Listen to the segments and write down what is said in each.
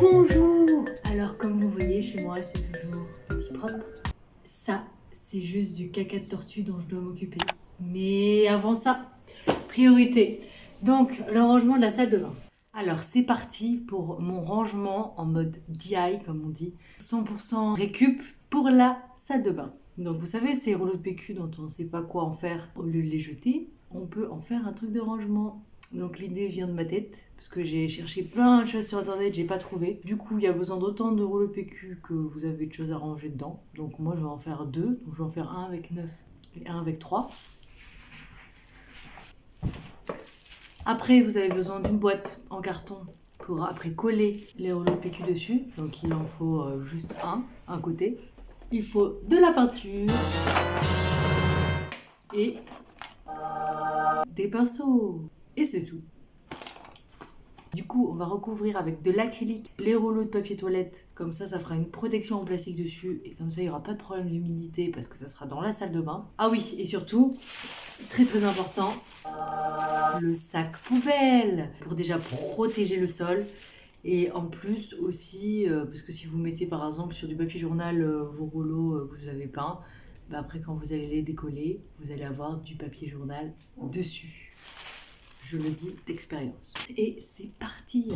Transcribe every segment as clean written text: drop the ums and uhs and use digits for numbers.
Bonjour! Alors comme vous voyez chez moi c'est toujours aussi propre. Ça c'est juste du caca de tortue dont je dois m'occuper. Mais avant ça, priorité. Donc le rangement de la salle de bain. Alors c'est parti pour mon rangement en mode DI comme on dit. 100% récup pour la salle de bain. Donc vous savez ces rouleaux de PQ dont on ne sait pas quoi en faire au lieu de les jeter, on peut en faire un truc de rangement. Donc l'idée vient de ma tête, parce que j'ai cherché plein de choses sur internet, j'ai pas trouvé. Du coup, il y a besoin d'autant de rouleaux PQ que vous avez de choses à ranger dedans. Donc moi, je vais en faire deux. Donc je vais en faire un avec 9 et un avec 3. Après, vous avez besoin d'une boîte en carton pour après coller les rouleaux PQ dessus. Donc il en faut juste un côté. Il faut de la peinture et des pinceaux. Et c'est tout. Du coup, on va recouvrir avec de l'acrylique les rouleaux de papier toilette. Comme ça fera une protection en plastique dessus. Et comme ça, il n'y aura pas de problème d'humidité parce que ça sera dans la salle de bain. Ah oui, et surtout, très très important, le sac poubelle. Pour déjà protéger le sol. Et en plus aussi, parce que si vous mettez par exemple sur du papier journal vos rouleaux que vous avez peints, bah après quand vous allez les décoller, vous allez avoir du papier journal dessus. Je le dis d'expérience. Et c'est parti!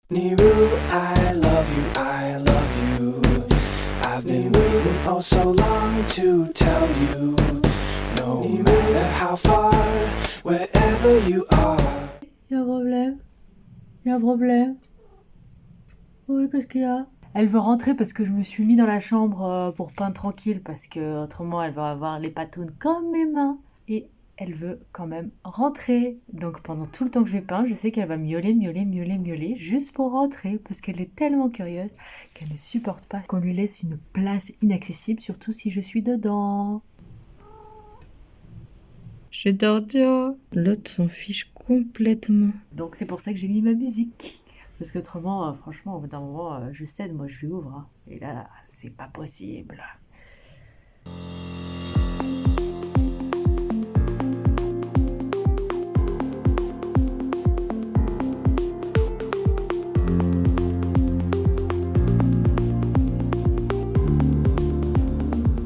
Niru, I love you. I've been waiting oh so long to tell you. No matter how far, wherever you are. Y'a un problème? Y'a un problème? Oui, qu'est-ce qu'il y a? Elle veut rentrer parce que je me suis mis dans la chambre pour peindre tranquille parce que autrement elle va avoir les patounes comme mes mains. Et elle veut quand même rentrer. Donc pendant tout le temps que je vais peindre, je sais qu'elle va miauler juste pour rentrer parce qu'elle est tellement curieuse qu'elle ne supporte pas qu'on lui laisse une place inaccessible, surtout si je suis dedans. J'adore Dieu. L'autre s'en fiche complètement. Donc c'est pour ça que j'ai mis ma musique. Parce qu'autrement, franchement, au bout d'un moment, je cède, moi je lui ouvre. Hein. Et là, c'est pas possible.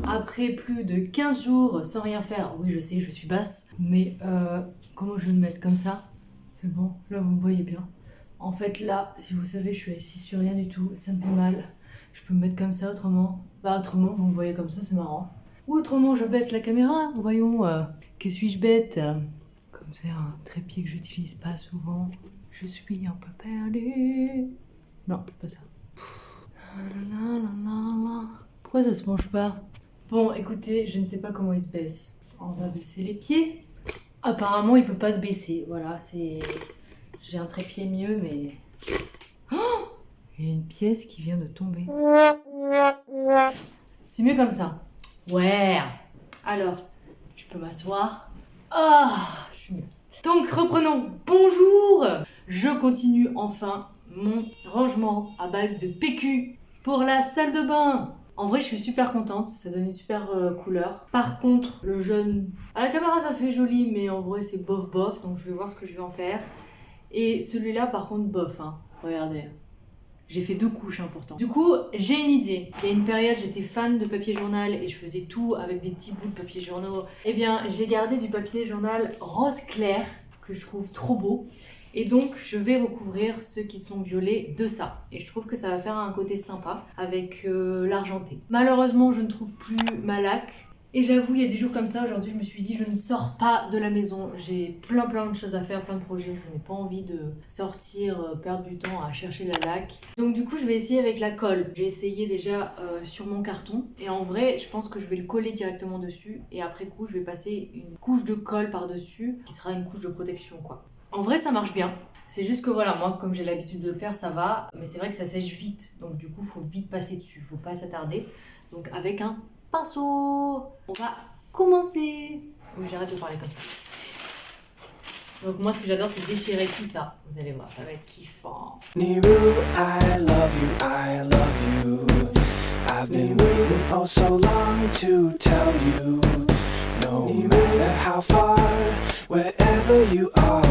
Après plus de 15 jours sans rien faire, oui je sais, je suis basse, mais comment je vais me mettre comme ça? C'est bon, là vous me voyez bien. En fait là, si vous savez, je suis assise sur rien du tout, ça me fait mal. Je peux me mettre comme ça autrement. Bah autrement, vous me voyez comme ça, c'est marrant. Ou autrement, je baisse la caméra, voyons, que suis-je bête? Comme c'est un trépied que j'utilise pas souvent, je suis un peu perdue. Non, pas ça. Pourquoi ça se mange pas? Bon, écoutez, je ne sais pas comment il se baisse. On va baisser les pieds. Apparemment, il peut pas se baisser. Voilà, c'est... J'ai un trépied mieux, mais... Oh, il y a une pièce qui vient de tomber. C'est mieux comme ça. Ouais. Alors, je peux m'asseoir. Ah, je suis mieux. Donc, reprenons. Bonjour. Je continue enfin mon rangement à base de PQ pour la salle de bain. En vrai, je suis super contente, ça donne une super couleur. Par contre, le jaune... À la caméra, ça fait joli, mais en vrai, c'est bof bof, donc je vais voir ce que je vais en faire. Et celui-là, par contre, bof, hein. Regardez. J'ai fait 2 couches, hein, pourtant. Du coup, j'ai une idée. Il y a une période, j'étais fan de papier journal et je faisais tout avec des petits bouts de papier journaux. Eh bien, j'ai gardé du papier journal rose clair, que je trouve trop beau. Et donc, je vais recouvrir ceux qui sont violets de ça. Et je trouve que ça va faire un côté sympa avec l'argenté. Malheureusement, je ne trouve plus ma laque. Et j'avoue, il y a des jours comme ça, aujourd'hui je me suis dit je ne sors pas de la maison. J'ai plein de choses à faire, plein de projets. Je n'ai pas envie de sortir, perdre du temps à chercher la laque. Donc du coup je vais essayer avec la colle. J'ai essayé déjà sur mon carton. Et en vrai, je pense que je vais le coller directement dessus. Et après coup, je vais passer une couche de colle par-dessus, qui sera une couche de protection quoi. En vrai, ça marche bien. C'est juste que voilà, moi comme j'ai l'habitude de le faire, ça va. Mais c'est vrai que ça sèche vite. Donc du coup, faut vite passer dessus. Faut pas s'attarder. Donc avec un pinceau, on va commencer. Oui, j'arrête de parler comme ça. Donc moi, ce que j'adore, c'est déchirer tout ça. Vous allez voir, ça va être kiffant. Niru, I love you, I love you. I've been waiting oh so long to tell you. No matter how far, wherever you are,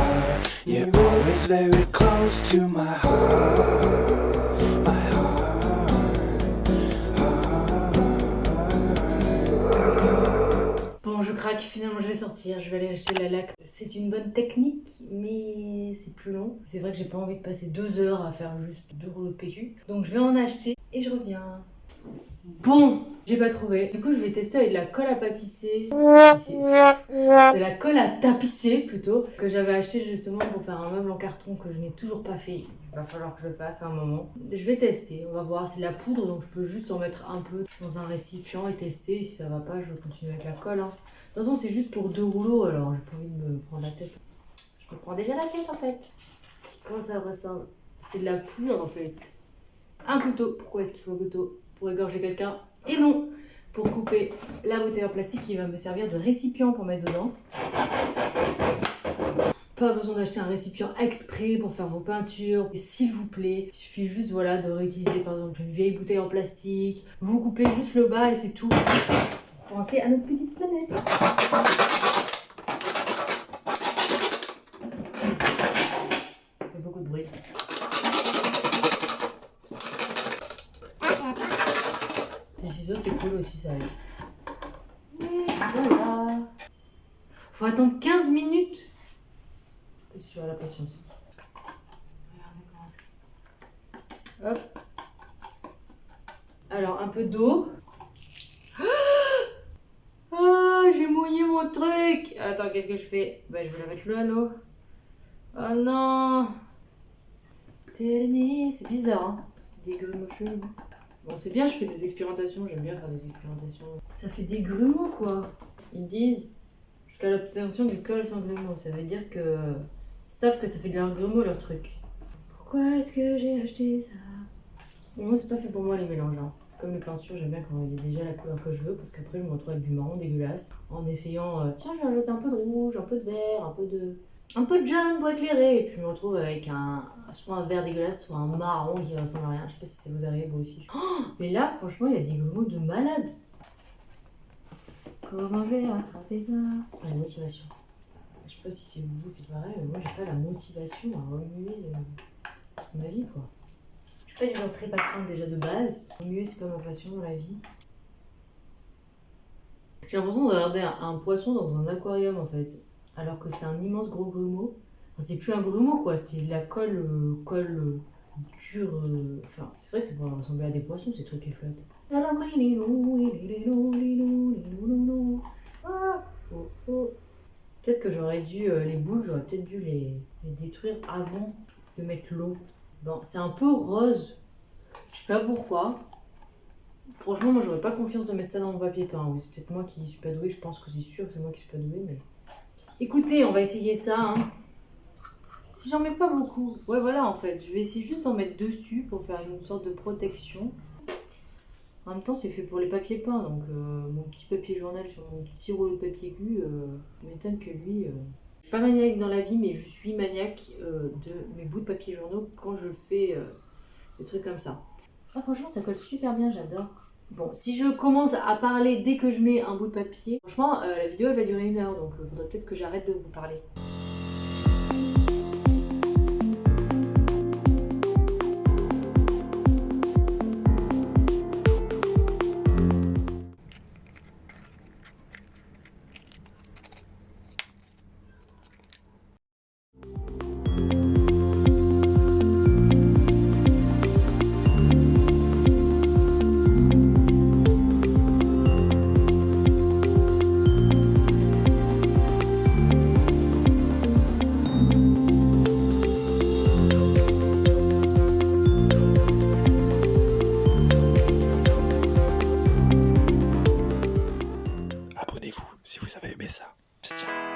you're always very close to my heart. My heart. Bon, je craque, finalement je vais sortir, je vais aller acheter la laque. C'est une bonne technique, mais c'est plus long. C'est vrai que j'ai pas envie de passer 2 heures à faire juste 2 rouleaux de PQ. Donc je vais en acheter et je reviens. Bon, j'ai pas trouvé. Du coup, je vais tester avec de la colle à pâtisser. De la colle à tapisser plutôt. Que j'avais acheté justement pour faire un meuble en carton que je n'ai toujours pas fait. Il va falloir que je le fasse à un moment. Je vais tester, on va voir. C'est de la poudre donc je peux juste en mettre un peu dans un récipient et tester. Si ça va pas, je continue avec la colle. Hein. De toute façon, c'est juste pour 2 rouleaux alors j'ai pas envie de me prendre la tête. Je me prends déjà la tête en fait. Comment ça ressemble? C'est de la poudre en fait. Un couteau. Pourquoi est-ce qu'il faut un couteau? Pour égorger quelqu'un? Et non, pour couper la bouteille en plastique qui va me servir de récipient pour mettre dedans. Pas besoin d'acheter un récipient exprès pour faire vos peintures. Et s'il vous plaît, il suffit juste voilà, de réutiliser par exemple une vieille bouteille en plastique. Vous coupez juste le bas et c'est tout. Pensez à notre petite planète. Ça fait beaucoup de bruit. Les ciseaux c'est cool aussi, ça aide. Et voilà. Faut attendre 15 minutes. Je sais pas si j'aurai la patience. Hop. Alors un peu d'eau. Ah, j'ai mouillé mon truc. Attends, qu'est-ce que je fais? Bah je vais la mettre là, l'eau. Oh non. C'est bizarre, hein. C'est des grumeaux chelous. Bon, c'est bien, je fais des expérimentations, j'aime bien faire des expérimentations. Ça fait des grumeaux, quoi. Ils disent jusqu'à l'obtention du colle sans grumeaux. Ça veut dire que ils savent que ça fait de leur grumeaux, leur truc. Pourquoi est-ce que j'ai acheté ça? Bon, moi, c'est pas fait pour moi, les mélanges. Hein. Comme les peintures, j'aime bien quand il y a déjà la couleur que je veux, parce qu'après, je me retrouve avec du marron dégueulasse. En essayant, tiens, je vais rajouter un peu de rouge, un peu de vert, un peu de jaune pour éclairer. Et puis je me retrouve avec soit un vert dégueulasse, soit un marron qui ressemble à rien. Je sais pas si ça vous arrive vous aussi. Oh, mais là, franchement, il y a des grumeaux de malade. Comment je vais rattraper ça? La motivation. Je sais pas si c'est vous, c'est pareil, mais moi j'ai pas la motivation à remuer toute ma vie, quoi. Je suis pas du genre très patiente déjà de base. Remuer, c'est pas ma passion dans la vie. J'ai l'impression de regarder un poisson dans un aquarium en fait. Alors que c'est un immense gros grumeau. Enfin, c'est plus un grumeau quoi, c'est de la colle dure. Enfin, c'est vrai que ça pourrait ressembler à des poissons ces trucs qui flottent. Peut-être que j'aurais dû, les boules, j'aurais peut-être dû les détruire avant de mettre l'eau. Bon, c'est un peu rose. Je sais pas pourquoi. Franchement, moi j'aurais pas confiance de mettre ça dans mon papier peint. Oui, c'est peut-être moi qui suis pas douée, je pense que c'est sûr que c'est moi qui suis pas douée, mais. Écoutez, on va essayer ça. Hein. Si j'en mets pas beaucoup. Ouais, voilà en fait. Je vais essayer juste d'en mettre dessus pour faire une sorte de protection. En même temps, c'est fait pour les papiers peints, donc mon petit papier journal sur mon petit rouleau de papier cul m'étonne que lui. Je suis pas maniaque dans la vie, mais je suis maniaque de mes bouts de papier journaux quand je fais des trucs comme ça. Ah, franchement, ça colle super bien, j'adore. Bon, si je commence à parler dès que je mets un bout de papier, franchement, la vidéo elle va durer 1 heure, donc faudrait peut-être que j'arrête de vous parler. ciao.